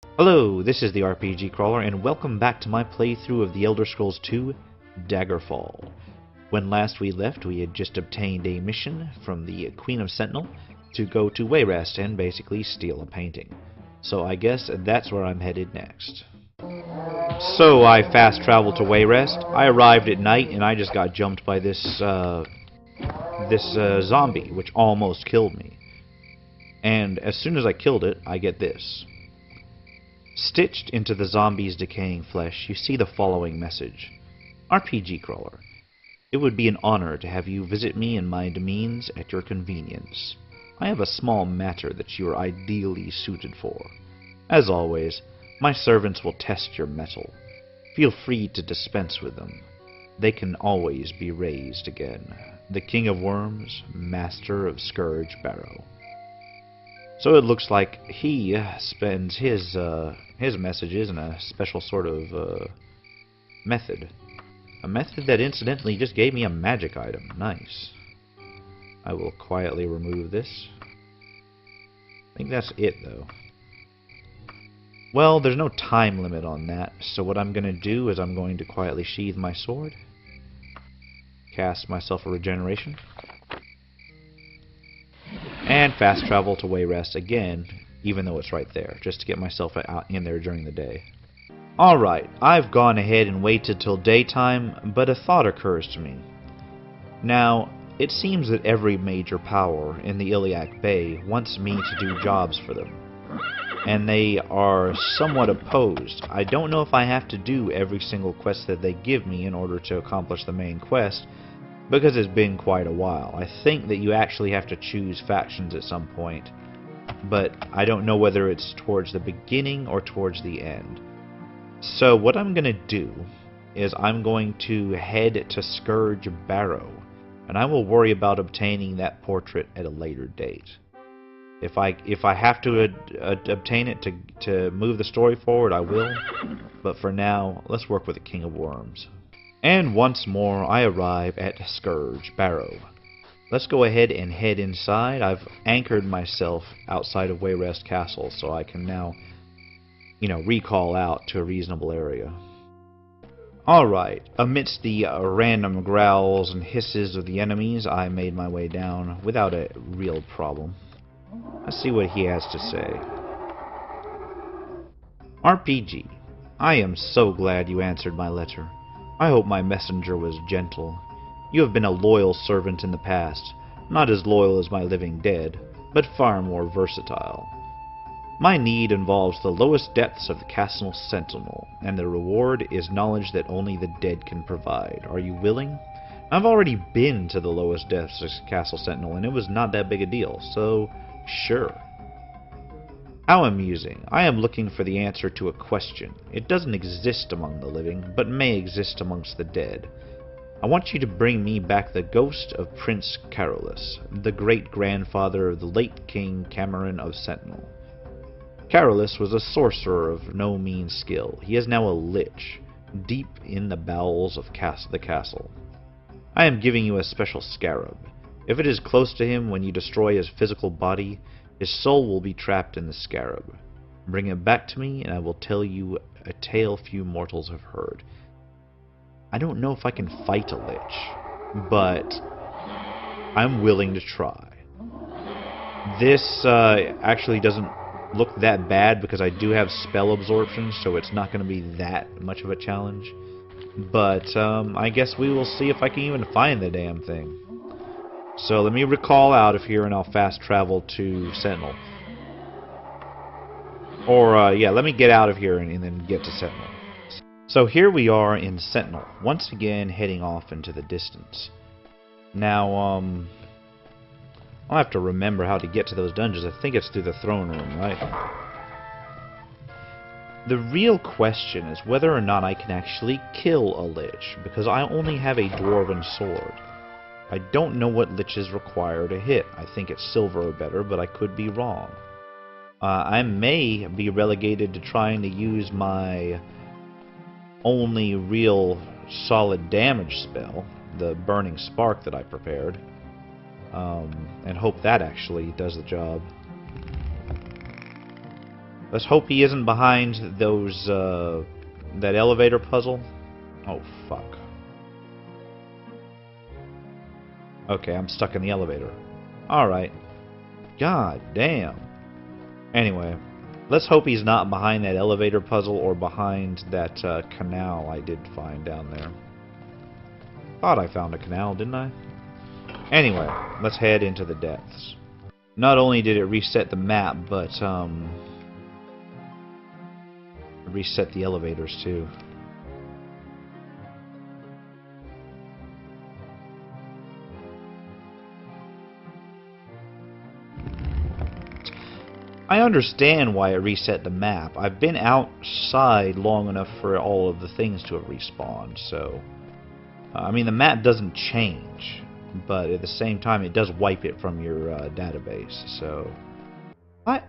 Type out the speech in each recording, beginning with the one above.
Hello, this is the RPG Crawler, and welcome back to my playthrough of The Elder Scrolls II: Daggerfall. When last we left, we had just obtained a mission from the Queen of Sentinel to go to Wayrest and basically steal a painting. So I guess that's where I'm headed next. So I fast traveled to Wayrest. I arrived at night, and I just got jumped by this zombie, which almost killed me. And as soon as I killed it, I get this. Stitched into the zombie's decaying flesh, you see the following message. RPG Crawler, it would be an honor to have you visit me in my domains at your convenience. I have a small matter that you are ideally suited for. As always, my servants will test your mettle. Feel free to dispense with them. They can always be raised again. The King of Worms, Master of Scourge Barrow. So it looks like he spends his messages in a special sort of method. A method that incidentally just gave me a magic item. Nice. I will quietly remove this. I think that's it, though. Well, there's no time limit on that, so what I'm going to do is I'm going to quietly sheathe my sword. Cast myself a regeneration. And fast travel to Wayrest again, even though it's right there, just to get myself out in there during the day. Alright, I've gone ahead and waited till daytime, but a thought occurs to me. Now, it seems that every major power in the Iliac Bay wants me to do jobs for them. And they are somewhat opposed. I don't know if I have to do every single quest that they give me in order to accomplish the main quest, because it's been quite a while. I think that you actually have to choose factions at some point, but I don't know whether it's towards the beginning or towards the end. So what I'm going to do is I'm going to head to Scourge Barrow, and I will worry about obtaining that portrait at a later date. If I have to obtain it to move the story forward, I will, but for now, let's work with the King of Worms. And once more, I arrive at Scourge Barrow. Let's go ahead and head inside. I've anchored myself outside of Wayrest Castle, so I can now, recall out to a reasonable area. Alright, amidst the random growls and hisses of the enemies, I made my way down without a real problem. Let's see what he has to say. RPG, I am so glad you answered my letter. I hope my messenger was gentle. You have been a loyal servant in the past, not as loyal as my living dead, but far more versatile. My need involves the lowest depths of the Castle Sentinel, and the reward is knowledge that only the dead can provide. Are you willing? I've already been to the lowest depths of Castle Sentinel, and it was not that big a deal, so sure. How amusing. I am looking for the answer to a question. It doesn't exist among the living, but may exist amongst the dead. I want you to bring me back the ghost of Prince Carolus, the great-grandfather of the late King Cameron of Sentinel. Carolus was a sorcerer of no mean skill. He is now a lich, deep in the bowels of the castle. I am giving you a special scarab. If it is close to him when you destroy his physical body, his soul will be trapped in the scarab. Bring it back to me, and I will tell you a tale few mortals have heard. I don't know if I can fight a lich, but I'm willing to try. This actually doesn't look that bad because I do have spell absorption, so it's not going to be that much of a challenge. But I guess we will see if I can even find the damn thing. So let me recall out of here and I'll fast travel to Sentinel. Or, yeah, let me get out of here and then get to Sentinel. So here we are in Sentinel, once again heading off into the distance. Now, I'll have to remember how to get to those dungeons. I think it's through the throne room, right? The real question is whether or not I can actually kill a lich, because I only have a dwarven sword. I don't know what liches require to hit. I think it's silver or better, but I could be wrong. I may be relegated to trying to use my only real solid damage spell, the Burning Spark that I prepared, and hope that actually does the job. Let's hope he isn't behind those, that elevator puzzle. Oh, fuck. Okay, I'm stuck in the elevator. Alright. God damn. Anyway, let's hope he's not behind that elevator puzzle or behind that canal I did find down there. Thought I found a canal, didn't I? Anyway, let's head into the depths. Not only did it reset the map, but reset the elevators too. I understand why it reset the map. I've been outside long enough for all of the things to have respawned, so... I mean, the map doesn't change, but at the same time, it does wipe it from your database, so...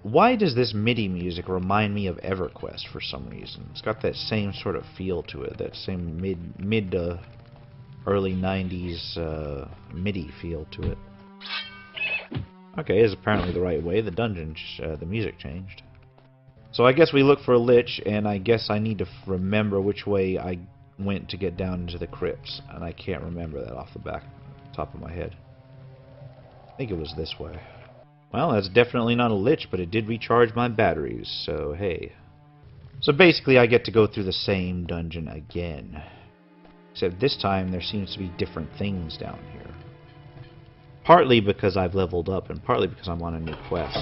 Why does this MIDI music remind me of EverQuest for some reason? It's got that same sort of feel to it, that same mid to early 90s MIDI feel to it. Okay, it's apparently the right way. The dungeon, the music changed. So I guess we look for a Lich, and I guess I need to remember which way I went to get down into the crypts, and I can't remember that off the top of my head. I think it was this way. Well, that's definitely not a Lich, but it did recharge my batteries, so hey. So basically I get to go through the same dungeon again. Except this time there seems to be different things down here. Partly because I've leveled up, and partly because I'm on a new quest.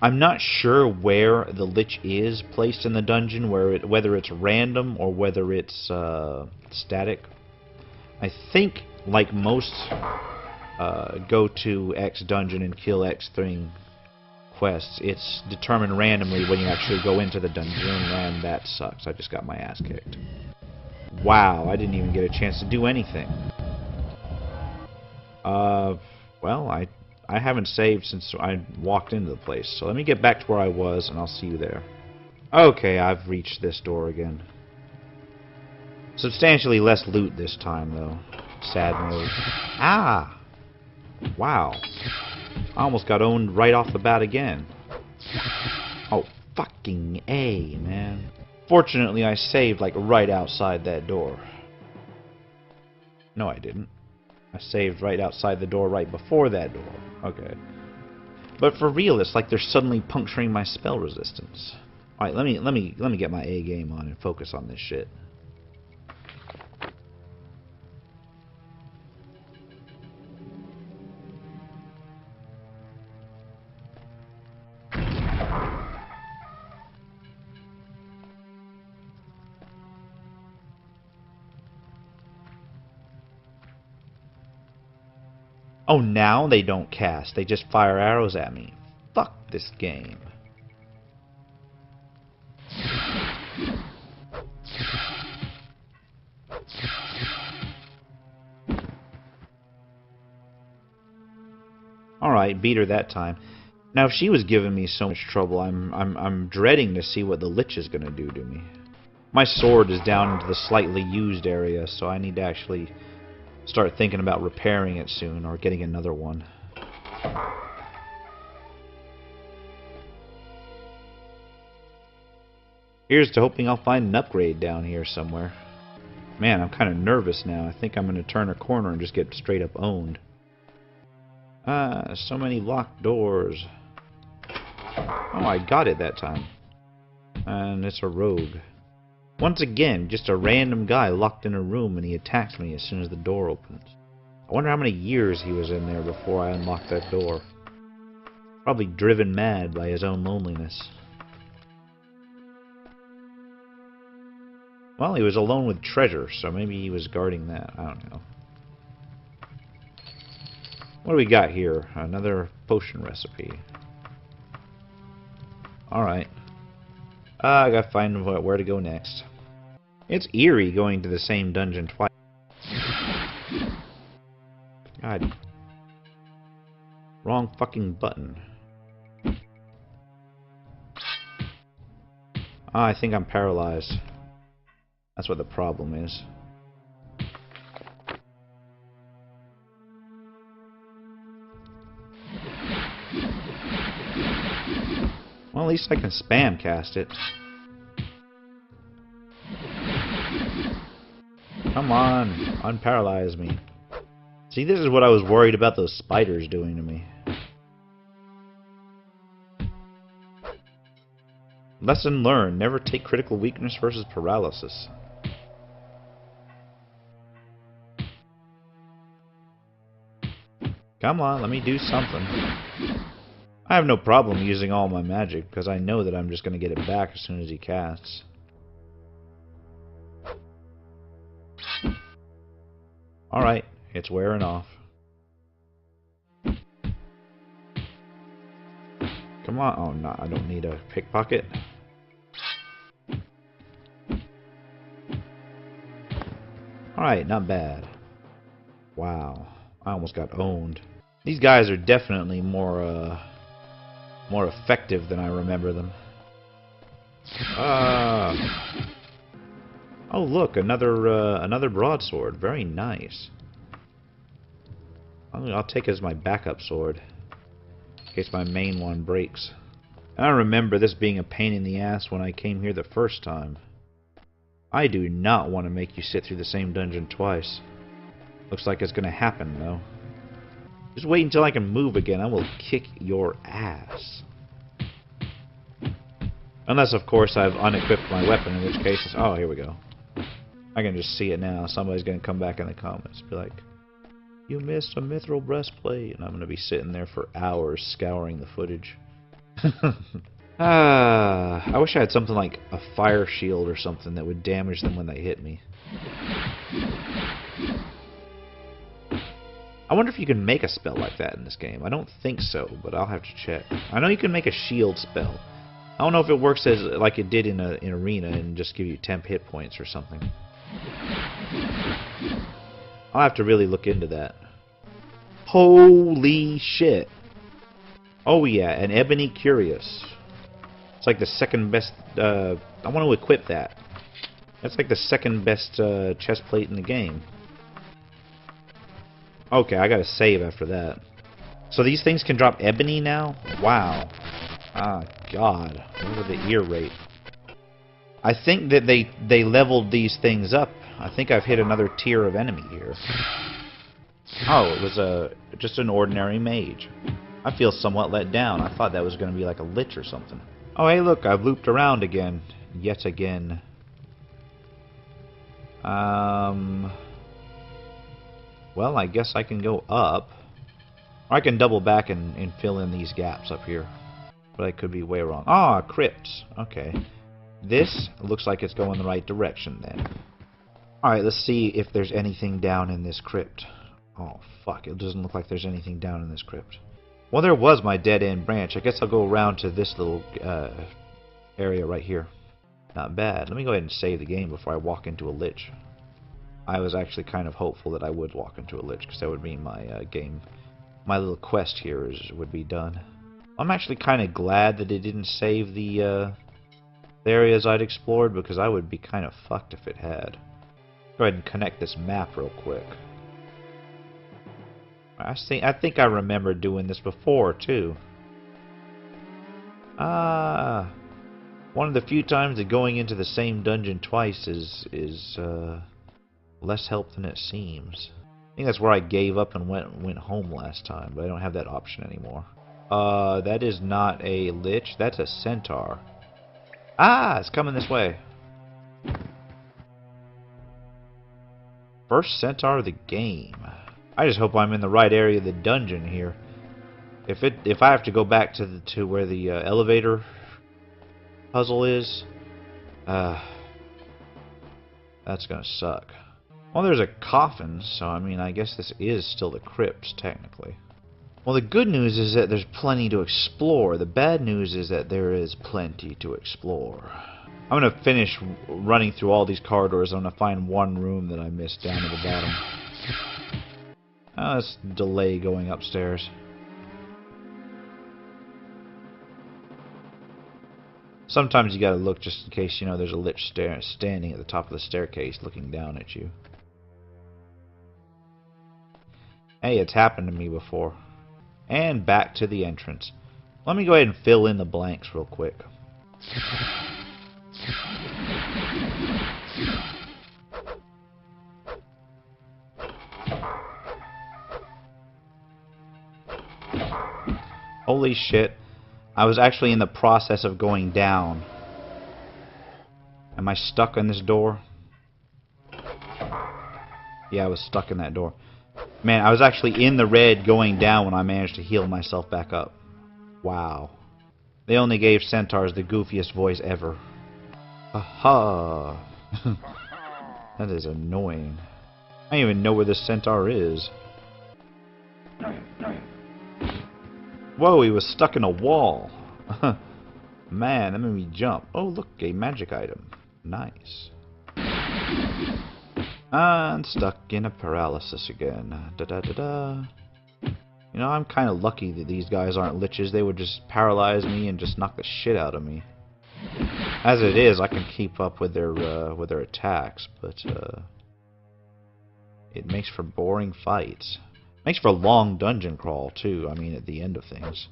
I'm not sure where the Lich is placed in the dungeon, whether it's random or whether it's static. I think, like most go to X dungeon and kill X thing quests, it's determined randomly when you actually go into the dungeon, and that sucks. I just got my ass kicked. Wow, I didn't even get a chance to do anything. Well, I haven't saved since I walked into the place, so let me get back to where I was, and I'll see you there. Okay, I've reached this door again. Substantially less loot this time, though. Sad mode. Ah! Wow. I almost got owned right off the bat again. Oh, fucking A, man. Fortunately, I saved, like, right outside that door. No, I didn't. I saved right outside the door right before that door. Okay. But for real, it's like they're suddenly puncturing my spell resistance. Alright, let me get my A game on and focus on this shit. Oh, now they don't cast. They just fire arrows at me. Fuck this game. Alright, beat her that time. Now, if she was giving me so much trouble, I'm dreading to see what the Lich is going to do to me. My sword is down into the slightly used area, so I need to actually start thinking about repairing it soon, or getting another one. Here's to hoping I'll find an upgrade down here somewhere. Man, I'm kind of nervous now. I think I'm going to turn a corner and just get straight up owned. Ah, so many locked doors. Oh, I got it that time. And it's a rogue. Once again, just a random guy locked in a room, and he attacks me as soon as the door opens. I wonder how many years he was in there before I unlocked that door. Probably driven mad by his own loneliness. Well, he was alone with treasure, so maybe he was guarding that. I don't know. What do we got here? Another potion recipe. Alright. I gotta find where to go next. It's eerie going to the same dungeon twice. God. Wrong fucking button. Ah, I think I'm paralyzed. That's what the problem is. Well, at least I can spam cast it. Come on, unparalyze me. See, this is what I was worried about those spiders doing to me. Lesson learned, never take critical weakness versus paralysis. Come on, let me do something. I have no problem using all my magic, because I know that I'm just going to get it back as soon as he casts. Alright, it's wearing off. Come on. Oh, no, I don't need a pickpocket. Alright, not bad. Wow, I almost got owned. These guys are definitely more effective than I remember them. Oh look, another broadsword. Very nice. I'll take it as my backup sword in case my main one breaks. And I remember this being a pain in the ass when I came here the first time. I do not want to make you sit through the same dungeon twice. Looks like it's going to happen though. Just wait until I can move again. I will kick your ass. Unless, of course, I've unequipped my weapon, in which case it's... Oh, here we go. I can just see it now. Somebody's going to come back in the comments and be like, you missed a mithril breastplate. And I'm going to be sitting there for hours scouring the footage. I wish I had something like a fire shield or something that would damage them when they hit me. I wonder if you can make a spell like that in this game. I don't think so, but I'll have to check. I know you can make a shield spell. I don't know if it works as like it did in Arena and just give you temp hit points or something. I'll have to really look into that. Holy shit. Oh yeah, an Ebony Curious. It's like the second best... I want to equip that. That's like the second best chest plate in the game. Okay, I gotta save after that. So these things can drop ebony now? Wow. Ah, God. Look at the ear rate. I think that they leveled these things up. I think I've hit another tier of enemy here. Oh, it was just an ordinary mage. I feel somewhat let down. I thought that was going to be like a lich or something. Oh, hey, look, I've looped around again. Yet again. Well, I guess I can go up. Or I can double back and fill in these gaps up here. But I could be way wrong. Ah, crypts. Okay. This looks like it's going the right direction then. Alright, let's see if there's anything down in this crypt. Oh, fuck. It doesn't look like there's anything down in this crypt. Well, there was my dead-end branch. I guess I'll go around to this little area right here. Not bad. Let me go ahead and save the game before I walk into a lich. I was actually kind of hopeful that I would walk into a lich, because that would mean my my little quest here would be done. I'm actually kind of glad that it didn't save the areas I'd explored, because I would be kind of fucked if it had. Go ahead and connect this map real quick. I think I remember doing this before too. One of the few times that going into the same dungeon twice is less help than it seems. I think that's where I gave up and went home last time, but I don't have that option anymore. That is not a lich, that's a centaur. Ah, it's coming this way. First centaur of the game. I just hope I'm in the right area of the dungeon here. If I have to go back to where the elevator puzzle is, that's gonna suck. Well, there's a coffin, so I mean, I guess this is still the crypt technically. Well, the good news is that there's plenty to explore. The bad news is that there is plenty to explore. I'm going to finish running through all these corridors. I'm going to find one room that I missed down at the bottom. Let's delay going upstairs. Sometimes you got to look just in case, you know, there's a lich standing at the top of the staircase looking down at you. Hey, it's happened to me before. And back to the entrance. Let me go ahead and fill in the blanks real quick. Holy shit. I was actually in the process of going down. Am I stuck in this door? Yeah, I was stuck in that door. Man, I was actually in the red going down when I managed to heal myself back up. Wow. They only gave centaurs the goofiest voice ever. Aha! That is annoying. I don't even know where this centaur is. Whoa, he was stuck in a wall. Man, that made me jump. Oh, look, a magic item. Nice. And stuck in a paralysis again. Da-da-da-da. You know, I'm kind of lucky that these guys aren't liches. They would just paralyze me and just knock the shit out of me. As it is, I can keep up with their attacks, but it makes for boring fights. Makes for a long dungeon crawl too. I mean, at the end of things,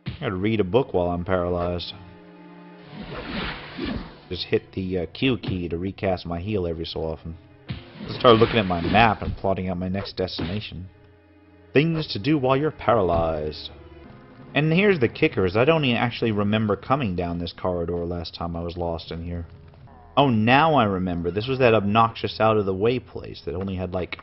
I gotta read a book while I'm paralyzed. Just hit the Q key to recast my heal every so often. I started looking at my map and plotting out my next destination. Things to do while you're paralyzed. And here's the kicker: is I don't even actually remember coming down this corridor last time I was lost in here. Oh, now I remember. This was that obnoxious out of the way place that only had like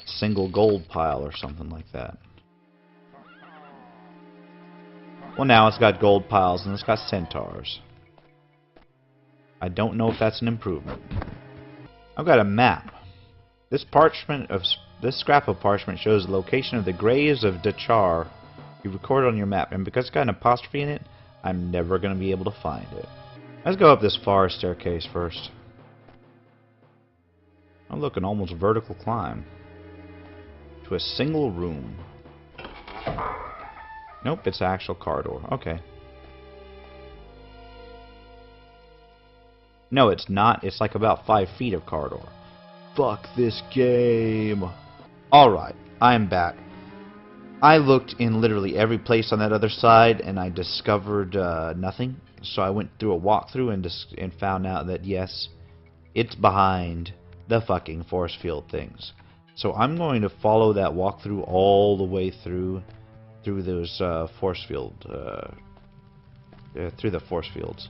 single gold pile or something like that. Well, now it's got gold piles and it's got centaurs. I don't know if that's an improvement. I've got a map. This scrap of parchment shows the location of the graves of Dachar. You record on your map, and because it's got an apostrophe in it, I'm never going to be able to find it. Let's go up this forest staircase first. Oh look, an almost vertical climb to a single room. Nope, it's an actual corridor. Okay. No, it's not. It's like about 5 feet of corridor. Fuck this game. Alright, I'm back. I looked in literally every place on that other side and I discovered nothing. So I went through a walkthrough and found out that yes, it's behind the fucking force field things. So I'm going to follow that walkthrough all the way through those force field through the force fields.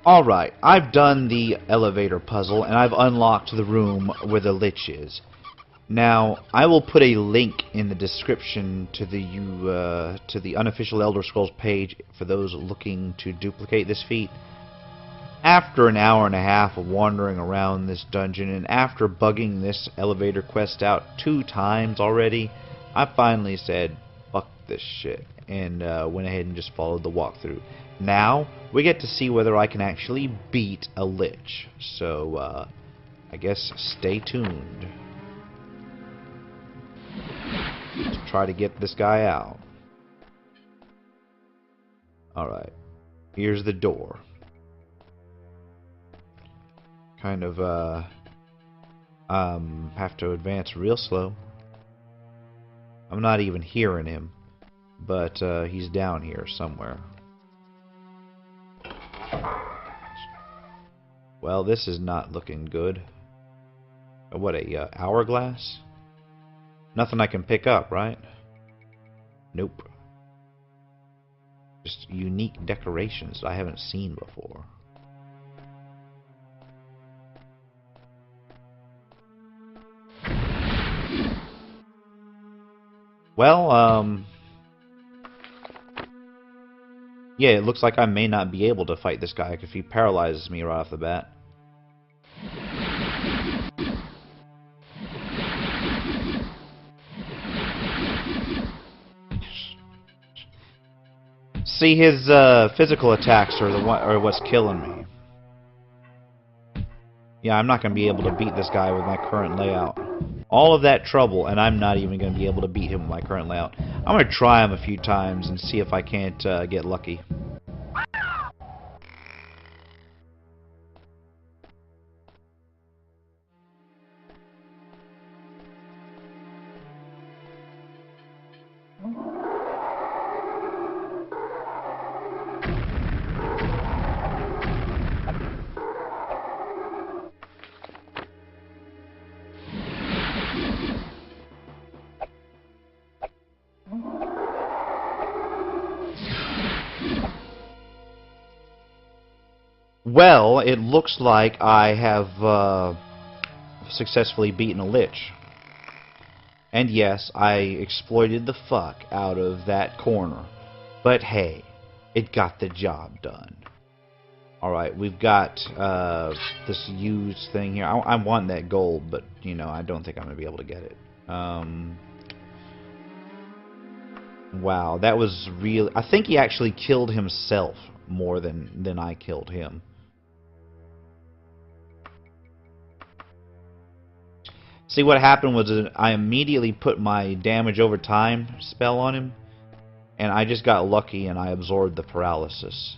Alright, I've done the elevator puzzle, and I've unlocked the room where the Lich is. Now, I will put a link in the description to the unofficial Elder Scrolls page for those looking to duplicate this feat. After an hour and a half of wandering around this dungeon, and after bugging this elevator quest out 2 times already, I finally said, fuck this shit. and went ahead and just followed the walkthrough. Now we get to see whether I can actually beat a Lich. So I guess stay tuned to try to get this guy out. Alright, here's the door. Kind of have to advance real slow. I'm not even hearing him, but he's down here somewhere. Well, this is not looking good. What, a hourglass? Nothing I can pick up, right? Nope. Just unique decorations I haven't seen before. Well, yeah, it looks like I may not be able to fight this guy if he paralyzes me right off the bat. See, his physical attacks are what's killing me. Yeah, I'm not going to be able to beat this guy with my current layout. All of that trouble, and I'm not even going to be able to beat him with my current layout. I'm going to try him a few times and see if I can't get lucky. Well, it looks like I have successfully beaten a Lich. And yes, I exploited the fuck out of that corner. But hey, it got the job done. Alright, we've got this used thing here. I want that gold, but, you know, I don't think I'm going to be able to get it. Wow, that was real. I think he actually killed himself more than I killed him. See, what happened was that I immediately put my damage over time spell on him, and I just got lucky and I absorbed the paralysis.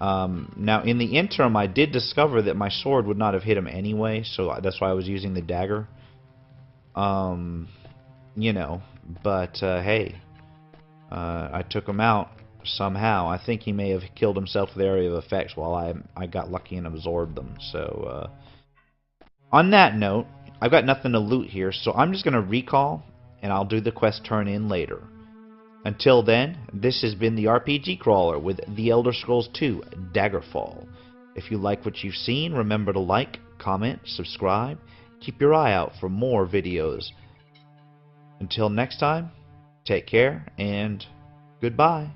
Now, in the interim, I did discover that my sword would not have hit him anyway, so that's why I was using the dagger. You know, but hey, I took him out somehow. I think he may have killed himself with area of effects while I got lucky and absorbed them. So, on that note, I've got nothing to loot here, so I'm just going to recall, and I'll do the quest turn in later. Until then, this has been the RPG Crawler with The Elder Scrolls II Daggerfall. If you like what you've seen, remember to like, comment, subscribe, keep your eye out for more videos. Until next time, take care, and goodbye.